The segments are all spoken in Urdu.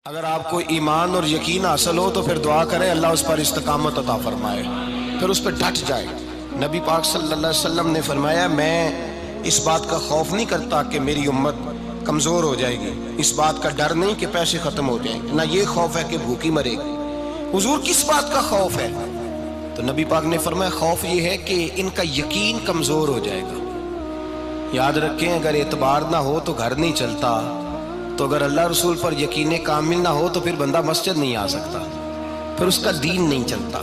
اگر آپ کو ایمان اور یقین حاصل ہو تو پھر دعا کریں اللہ اس پر استقامت عطا فرمائے، پھر اس پہ ڈٹ جائے۔ نبی پاک صلی اللہ علیہ وسلم نے فرمایا میں اس بات کا خوف نہیں کرتا کہ میری امت کمزور ہو جائے گی، اس بات کا ڈر نہیں کہ پیسے ختم ہو جائیں گے، نہ یہ خوف ہے کہ بھوکی مرے گی۔ حضور کس بات کا خوف ہے؟ تو نبی پاک نے فرمایا خوف یہ ہے کہ ان کا یقین کمزور ہو جائے گا۔ یاد رکھیں اگر اعتبار نہ ہو تو گھر نہیں چلتا، تو اگر اللہ رسول پر یقین کامل نہ ہو تو پھر بندہ مسجد نہیں آ سکتا، پھر اس کا دین نہیں چلتا،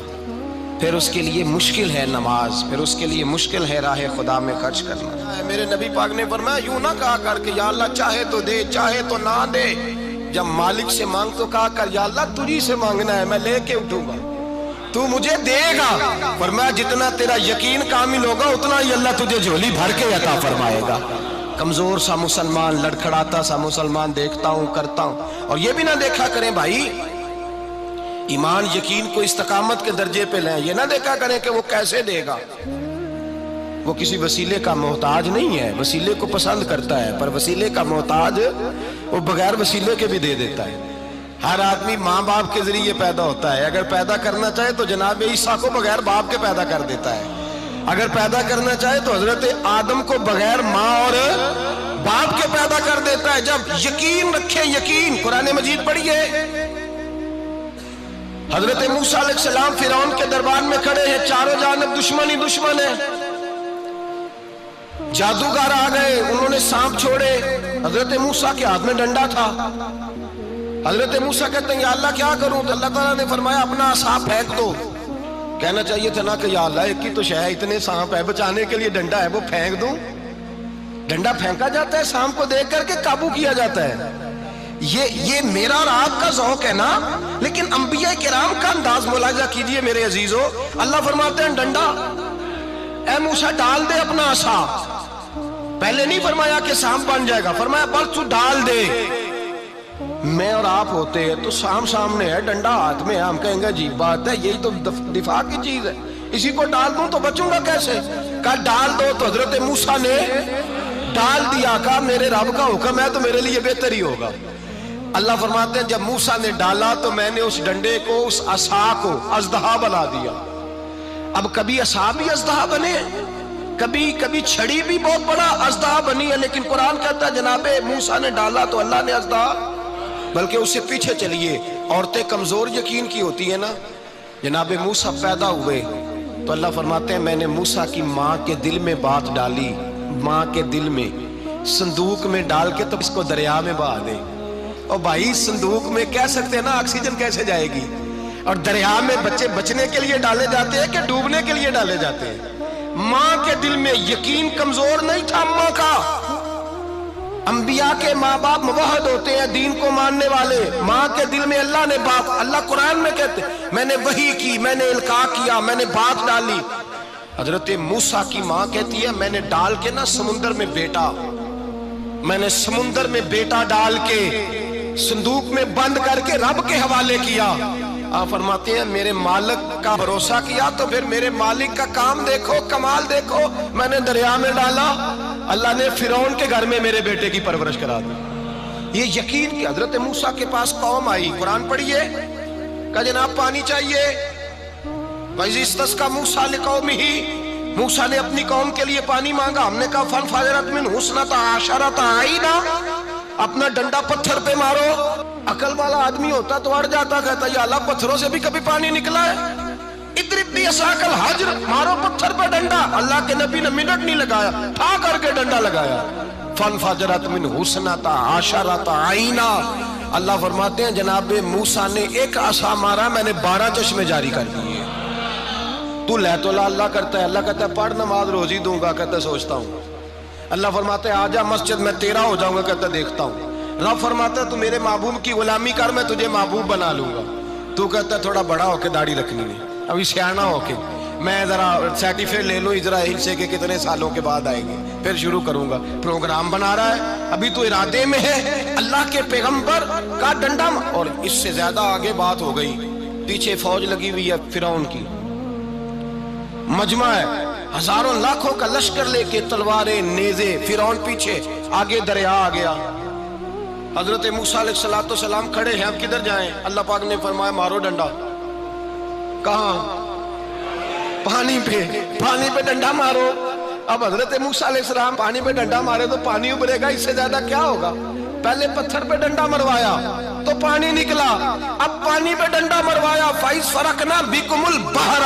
پھر اس کے لیے مشکل ہے نماز، پھر اس کے لیے مشکل ہے راہ خدا میں خرچ کرنا۔ میرے نبی پاک نے فرمایا یوں نہ کہا کر کہ یا اللہ چاہے تو دے چاہے تو نہ دے، جب مالک سے مانگ تو کہا کر یا اللہ تجھی سے مانگنا ہے، میں لے کے اٹھوں گا، تو مجھے دے گا۔ فرمایا جتنا تیرا یقین کامل ہوگا اتنا ہی اللہ تجھے جھولی بھر کے عطا فرمائے گا۔ کمزور سا مسلمان، لڑکھڑاتا سا مسلمان دیکھتا ہوں کرتا ہوں، اور یہ بھی نہ دیکھا کریں بھائی ایمان یقین کو استقامت کے درجے پہ لیں، یہ نہ دیکھا کریں کہ وہ کیسے دے گا، وہ کسی وسیلے کا محتاج نہیں ہے، وسیلے کو پسند کرتا ہے، پر وسیلے کا محتاج وہ بغیر وسیلے کے بھی دے دیتا ہے۔ ہر آدمی ماں باپ کے ذریعے پیدا ہوتا ہے، اگر پیدا کرنا چاہے تو جناب عیسیٰ کو بغیر باپ کے پیدا کر دیتا ہے، اگر پیدا کرنا چاہے تو حضرت آدم کو بغیر ماں اور باپ کے پیدا کر دیتا ہے۔ جب یقین رکھیں، یقین قرآن مجید پڑھیے، حضرت موسیٰ علیہ السلام فرعون کے دربار میں کھڑے ہیں، چاروں جانب دشمن ہی دشمن ہے، جادوگر آ گئے، انہوں نے سانپ چھوڑے، حضرت موسیٰ کے ہاتھ میں ڈنڈا تھا۔ حضرت موسیٰ کہتے ہیں یا اللہ کیا کروں؟ تو اللہ تعالیٰ نے فرمایا اپنا عصا پھینک دو۔ کہنا چاہیے تھا نا کہ یا اللہ ایک ہی تو شے ہے، اتنے سانپ ہے، بچانے کے لیے ڈنڈا ہے وہ پھینک دوں؟ ڈنڈا پھینکا جاتا ہے، سانپ کو دیکھ کر کے قابو کیا جاتا ہے۔ یہ میرا اور آپ کا ذوق ہے نا، لیکن انبیاء کرام کا انداز ملاحظہ کیجئے میرے عزیزو۔ اللہ فرماتے ہیں ڈنڈا اے موسیٰ ڈال دے اپنا عصا، پہلے نہیں فرمایا کہ سانپ بن جائے گا، فرمایا بس تو ڈال دے۔ میں اور آپ ہوتے ہیں تو سام سامنے ہے، ڈنڈا ہاتھ میں ہے، ہم کہیں گے عجیب بات ہے، یہی تو دفاع کی چیز ہے، اسی کو ڈال دوں تو بچوں گا کیسے؟ کہا ڈال دو، تو حضرت موسیٰ نے ڈال دیا، کہا میرے رب کا حکم ہے تو میرے لیے بہتر ہی ہوگا۔ اللہ فرماتے ہیں جب موسیٰ نے ڈالا تو میں نے اس ڈنڈے کو، اس عصا کو اژدہا بنا دیا۔ اب کبھی عصا بھی اژدہا بنے، کبھی چھڑی بھی بہت بڑا اژدہا بنی ہے، لیکن قرآن کہتا ہے جناب موسیٰ نے ڈالا تو اللہ نے اژدہا، بلکہ اس سے پیچھے چلیے، عورتیں کمزور یقین کی ہوتی ہیں نا۔ جناب موسیٰ پیدا ہوئے تو اللہ فرماتے ہیں میں نے موسیٰ کی ماں کے دل میں بات ڈالی، ماں کے دل میں، صندوق میں ڈال کے تو اس کو دریا میں بہا دے۔ اور بھائی صندوق میں کہہ سکتے ہیں نا آکسیجن کیسے جائے گی، اور دریا میں بچے بچنے کے لیے ڈالے جاتے ہیں کہ ڈوبنے کے لیے ڈالے جاتے ہیں؟ ماں کے دل میں یقین کمزور نہیں تھا ماں کا۔ انبیاء کے ماں باپ موحد ہوتے ہیں، دین کو ماننے والے، ماں کے دل میں اللہ نے بات، اللہ قرآن میں کہتے میں نے وحی کی، میں نے القاء کیا، میں نے بات ڈالی۔ حضرت موسیٰ کی ماں کہتی ہے میں نے ڈال کے نا سمندر میں بیٹا، میں نے سمندر میں بیٹا ڈال کے صندوق میں بند کر کے رب کے حوالے کیا۔ آپ فرماتے ہیں میرے مالک کا بھروسہ کیا تو پھر میرے مالک کا کام دیکھو، کمال دیکھو، میں نے دریا میں ڈالا، اللہ نے فرعون کے گھر میں میرے بیٹے کی پرورش کرا دی۔ یہ یقین کہ حضرت موسیٰ کے پاس قوم آئی، قرآن پڑھیے، کہ جناب پانی چاہیے، وَإِذِ اسْتَسْقَىٰ مُوسَىٰ لِقَوْمِهِ، موسیٰ نے اپنی قوم کے لیے پانی مانگا، ہم نے کہا فَانْفَجَرَتْ مِنْهُ اثْنَتَا عَشَرَةَ عَيْنًا، اپنا ڈنڈا پتھر پہ مارو۔ عقل والا آدمی ہوتا تو اڑ جاتا، کہتا یا اللہ پتھروں سے بھی کبھی پانی نکلا ہے؟ اضرب بعصاک الحجر، مارو پتھر پہ ڈنڈا۔ اللہ کے نبی نے منٹ نہیں لگایا، ٹھا کر کے ڈنڈا لگایا، فانفجرت منہ اثنتا عشرۃ عینا۔ اللہ فرماتے ہیں جناب موسیٰ نے ایک عصا مارا، میں نے 12 چشمے جاری کر دیے۔ تو لے تو اللہ کرتا ہے، اللہ کہتا ہے پڑھ نماز روزی دوں گا، کہتا ہے سوچتا ہوں۔ اللہ فرماتا ہے آجا مسجد میں تیرا ہو جاؤں گا، کہتا ہے دیکھتا ہوں۔ رب فرماتا ہے تو میرے محبوب کی غلامی کر، میں تجھے محبوب بنا لوں گا۔ تو کہتا ہے تھوڑا بڑا ہو کے داڑھی رکھنی ہے، ابھی سیانا ہو کے میں ذرا سرٹیفکیٹ لے لوں اسرائیل سے کہ کتنے سالوں کے بعد آئیں گے، پھر شروع کروں گا۔ پروگرام بنا رہا ہے، ابھی تو ارادے میں ہے۔ اللہ کے پیغمبر کا ڈنڈا، اور اس سے زیادہ آگے بات ہو گئی، پیچھے فوج لگی ہوئی ہے فرعون کی، مجمع ہے، ہزاروں لاکھوں کا لشکر لے کے، تلواریں نیزے، فرعون پیچھے، آگے دریا آ گیا۔ حضرت موسیٰ علیہ السلام کھڑے ہیں، اب کدھر جائیں؟ اللہ پاک نے فرمایا مارو ڈنڈا۔ کہاں؟ پانی پہ ڈنڈا مارو۔ اب حضرت موسیٰ علیہ السلام پانی پہ ڈنڈا مارے تو پانی ابھرے گا، اس سے زیادہ کیا ہوگا؟ پہلے پتھر پہ ڈنڈا مروایا تو پانی نکلا، اب پانی پہ ڈنڈا مروایا، فَإِذْ فَرَقْنَا بِكُمُ الْبَحْرَ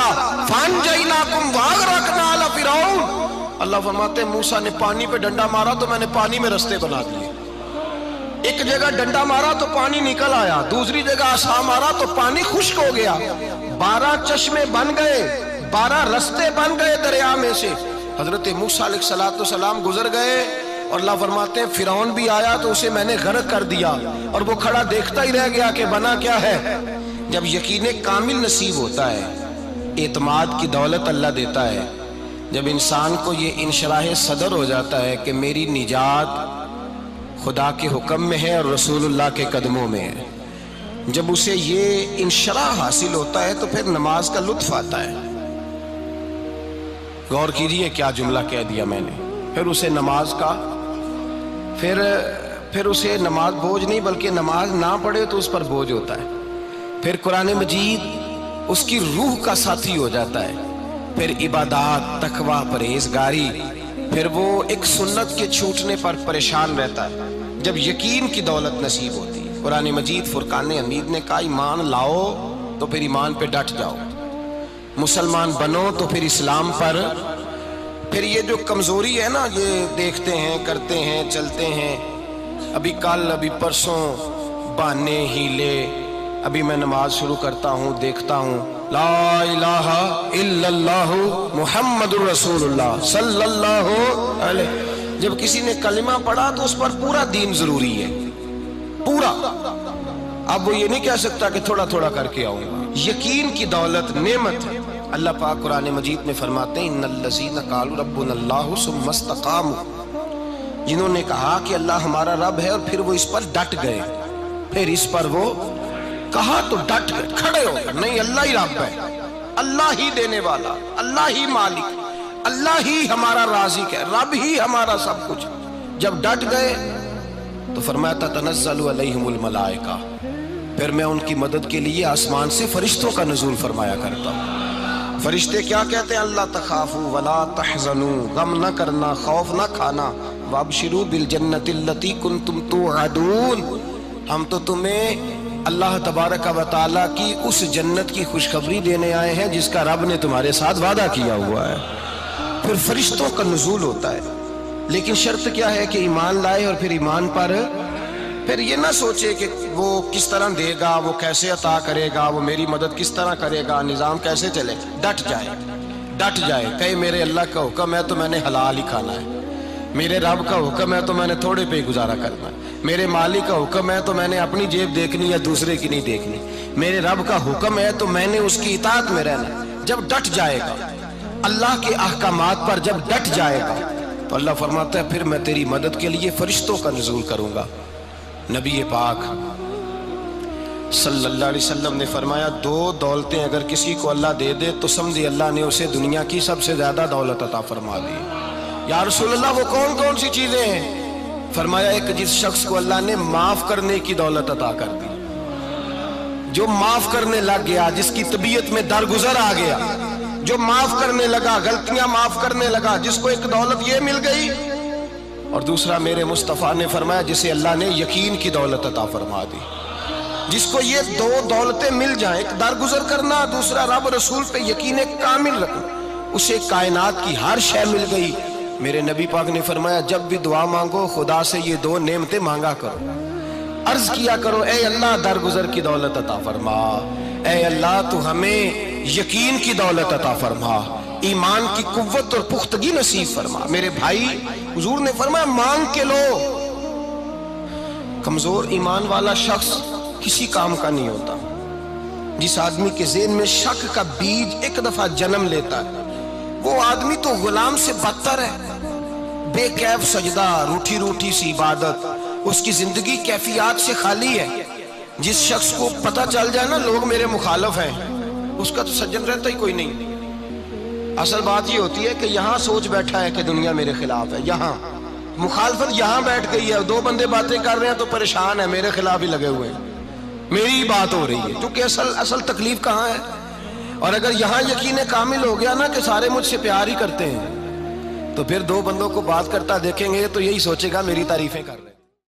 فَأَنْجَيْنَاكُمْ وَأَغْرَقْنَا آلَ فِرْعَوْنَ۔ اللہ فرماتے ہیں موسیٰ نے پانی پہ ڈنڈا مارا تو میں نے پانی میں رستے بنا دیے۔ ایک جگہ ڈنڈا مارا تو پانی نکل آیا، دوسری جگہ عصا مارا تو پانی خشک ہو گیا، 12 چشمے بن گئے، 12 رستے بن گئے دریا میں سے۔ حضرت موسیٰ علیہ السلام گزر گئے اور اللہ فرماتے ہیں فرعون بھی آیا تو اسے میں نے غرق کر دیا، اور وہ کھڑا دیکھتا ہی رہ گیا کہ بنا کیا ہے۔ جب یقین کامل نصیب ہوتا ہے، اعتماد کی دولت اللہ دیتا ہے، جب انسان کو یہ انشراح صدر ہو جاتا ہے کہ میری نجات خدا کے حکم میں ہے اور رسول اللہ کے قدموں میں ہے، جب اسے یہ انشراح حاصل ہوتا ہے تو پھر نماز کا لطف آتا ہے۔ غور کیجئے کیا جملہ کہہ دیا میں نے، پھر اسے نماز کا پھر اسے نماز بوجھ نہیں بلکہ نماز نہ پڑھے تو اس پر بوجھ ہوتا ہے، پھر قرآن مجید اس کی روح کا ساتھی ہو جاتا ہے، پھر عبادات، تقوی، پرہیزگاری، پھر وہ ایک سنت کے چھوٹنے پر پریشان رہتا ہے جب یقین کی دولت نصیب ہوتی ہے۔ قرآن مجید فرقان حمید نے کہا ایمان لاؤ تو پھر ایمان پہ ڈٹ جاؤ، مسلمان بنو تو پھر اسلام پر۔ پھر یہ جو کمزوری ہے نا، یہ دیکھتے ہیں، کرتے ہیں، چلتے ہیں، ابھی کل ابھی پرسوں بہانے ہیلے، ابھی میں نماز شروع کرتا ہوں دیکھتا ہوں لا الہ الا اللہ محمد الرسول اللہ صلی اللہ علیہ، جب کسی نے کلمہ پڑھا تو اس پر پورا دین ضروری ہے، پورا۔ اب وہ یہ نہیں کہہ سکتا کہ تھوڑا تھوڑا کر کے آؤں گا۔ یقین کی دولت نعمت ہے۔ اللہ پاک قرآن مجید میں فرماتے ہیں ان الذین قالوا ربنا اللہ ثم استقاموا، جنہوں نے کہا کہ اللہ ہمارا رب ہے اور پھر وہ اس پر ڈٹ گئے، پھر اس پر وہ کہا تو ڈٹ گئے، کھڑے ہو گئے، نہیں اللہ ہی رب ہے، اللہ ہی دینے والا، اللہ ہی مالک، اللہ ہی ہمارا رازق ہے، رب ہی ہمارا سب کچھ۔ جب ڈٹ گئے تو فرمایا تتنزل علیہم الملائکہ، پھر میں ان کی مدد کے لیے آسمان سے فرشتوں کا نزول فرمایا کرتا ہوں۔ فرشتے کیا کہتے ہیں؟ اللہ تخافوا ولا تحزنوا، غم نہ کرنا، خوف نہ کھانا، وابشروا بالجنۃ التی کنتم توعدون، ہم تو تمہیں اللہ تبارک و تعالیٰ کی اس جنت کی خوشخبری دینے آئے ہیں جس کا رب نے تمہارے ساتھ وعدہ کیا ہوا ہے۔ پھر فرشتوں کا نزول ہوتا ہے، لیکن شرط کیا ہے کہ ایمان لائے، اور پھر ایمان پر پھر یہ نہ سوچے کہ وہ کس طرح دے گا، وہ کیسے عطا کرے گا، وہ میری مدد کس طرح کرے گا، نظام کیسے چلے، ڈٹ جائے، کہے میرے اللہ کا حکم ہے تو میں نے حلال ہی کھانا ہے، میرے رب کا حکم ہے تو میں نے تھوڑے پہ ہی گزارا کرنا ہے، میرے مالک کا حکم ہے تو میں نے اپنی جیب دیکھنی یا دوسرے کی نہیں دیکھنی، میرے رب کا حکم ہے تو میں نے اس کی اطاعت میں رہنا۔ جب ڈٹ جائے گا اللہ کے احکامات پر، جب ڈٹ جائے گا تو اللہ فرماتا ہے پھر میں تیری مدد کے لیے فرشتوں کا نزول کروں گا۔ نبی پاک صلی اللہ علیہ وسلم نے فرمایا 2 دولتیں اگر کسی کو اللہ دے دے تو سمجھے اللہ نے اسے دنیا کی سب سے زیادہ دولت عطا فرما دی۔ یا رسول اللہ وہ کون کون سی چیزیں ہیں؟ فرمایا ایک جس شخص کو اللہ نے معاف کرنے کی دولت عطا کر دی، جو معاف کرنے لگ گیا، جس کی طبیعت میں درگزر آ گیا، جو معاف کرنے لگا، غلطیاں معاف کرنے لگا، جس کو ایک دولت یہ مل گئی۔ اور دوسرا میرے مصطفیٰ نے فرمایا جسے اللہ نے یقین کی دولت عطا فرما دی، جس کو یہ 2 دولتیں مل جائیں، ایک درگزر کرنا، دوسرا رب رسول پہ یقین کامل رکھنا، اسے کائنات کی ہر شے مل گئی۔ میرے نبی پاک نے فرمایا جب بھی دعا مانگو خدا سے یہ 2 نعمتیں مانگا کرو، عرض کیا کرو اے اللہ درگزر کی دولت عطا فرما، اے اللہ تو ہمیں یقین کی دولت عطا فرما، ایمان کی قوت اور پختگی نصیب فرما۔ میرے بھائی حضور نے فرمایا مانگ کے لو۔ کمزور ایمان والا شخص کسی کام کا نہیں ہوتا۔ جس آدمی کے ذہن میں شک کا بیج ایک دفعہ جنم لیتا ہے وہ آدمی تو غلام سے بدتر ہے، بے کیف سجدہ، روٹھی روٹھی سی عبادت، اس کی زندگی کیفیات سے خالی ہے۔ جس شخص کو پتہ چل جائے نا لوگ میرے مخالف ہیں، اس کا تو سجن رہتا ہی کوئی نہیں۔ اصل بات یہ ہوتی ہے کہ یہاں سوچ بیٹھا ہے کہ دنیا میرے خلاف ہے، یہاں مخالفت یہاں بیٹھ گئی ہے، دو بندے باتیں کر رہے ہیں تو پریشان ہے، میرے خلاف ہی لگے ہوئے ہیں، میری ہی بات ہو رہی ہے، کیونکہ اصل تکلیف کہاں ہے؟ اور اگر یہاں یقین کامل ہو گیا نا کہ سارے مجھ سے پیار ہی کرتے ہیں، تو پھر دو بندوں کو بات کرتا دیکھیں گے تو یہی سوچے گا میری تعریفیں کر رہے ہیں۔